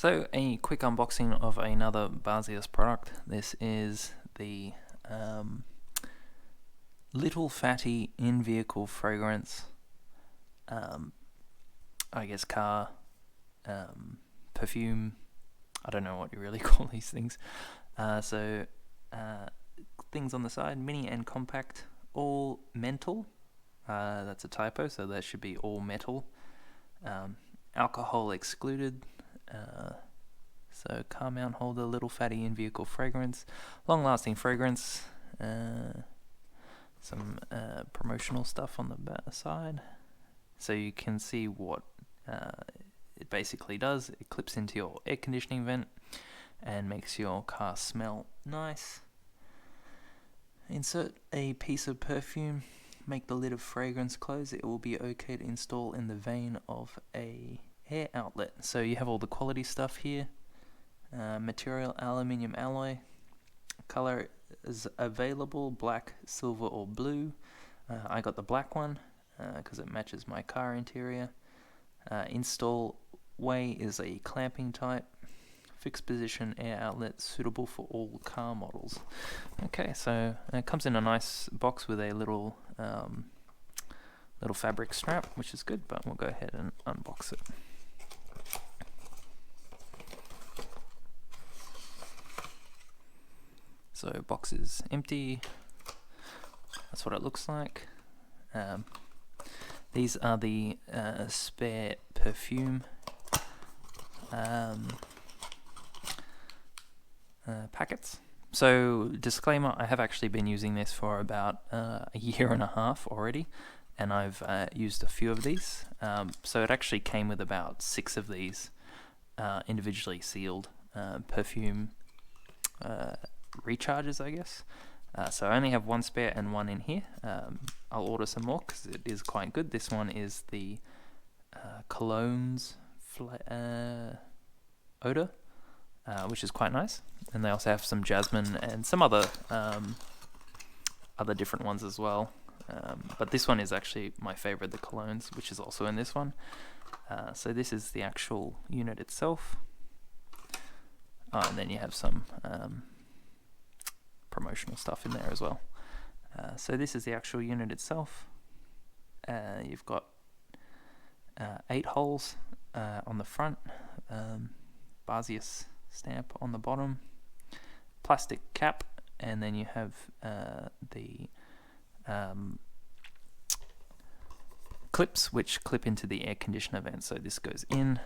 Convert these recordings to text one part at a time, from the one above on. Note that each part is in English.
So a quick unboxing of another Baseus product. This is the Little Fatty in-vehicle fragrance, I guess car, perfume, I don't know what you really call these things. Things on the side, mini and compact, all mental. That's a typo, so that should be all metal. Alcohol excluded. So car mount holder, little fatty in-vehicle fragrance, long-lasting fragrance, some promotional stuff on the side. So you can see what it basically does. It clips into your air conditioning vent and makes your car smell nice. Insert a piece of perfume, make the lid of fragrance close. It will be okay to install in the vein of a air outlet. So you have all the quality stuff here. Material aluminium alloy. Color is available, black, silver or blue. I got the black one because it matches my car interior. Install way is a clamping type. Fixed position air outlet suitable for all car models. Okay, so it comes in a nice box with a little fabric strap, which is good, but we'll go ahead and unbox it. So box is empty. That's what it looks like. These are the spare perfume packets. So disclaimer, I have actually been using this for about a year and a half already, and I've used a few of these. So it actually came with about 6 of these individually sealed perfume recharges, I guess. So I only have 1 spare and 1 in here. I'll order some more because it is quite good. This one is the colognes odor, which is quite nice. And they also have some jasmine and some other different ones as well. But this one is actually my favorite, the colognes, which is also in this one. So this is the actual unit itself. And then you have some promotional stuff in there as well. So this is the actual unit itself. You've got 8 holes on the front, Baseus stamp on the bottom, plastic cap, and then you have the clips which clip into the air conditioner vent. So this goes in.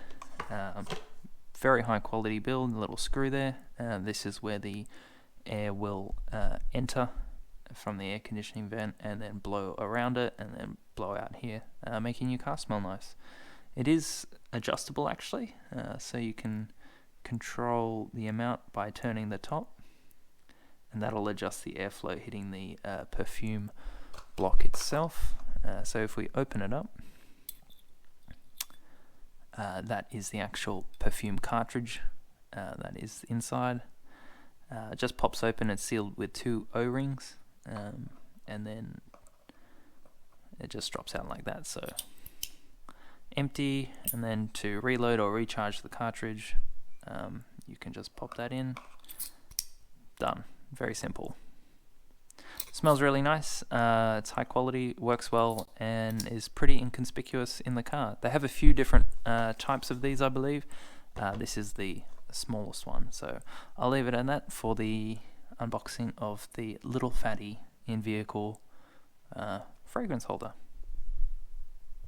Very high quality build, a little screw there. This is where the air will enter from the air conditioning vent and then blow around it and then blow out here, making your car smell nice. It is adjustable actually, so you can control the amount by turning the top, and that'll adjust the airflow hitting the perfume block itself. So if we open it up, that is the actual perfume cartridge that is inside. It just pops open. It's sealed with 2 O-rings, and then it just drops out like that. So empty, and then to reload or recharge the cartridge, you can just pop that in. Done. Very simple. Smells really nice. It's high quality, works well, and is pretty inconspicuous in the car. They have a few different types of these, I believe. This is the smallest one, so I'll leave it at that for the unboxing of the Little Fatty in-vehicle fragrance holder.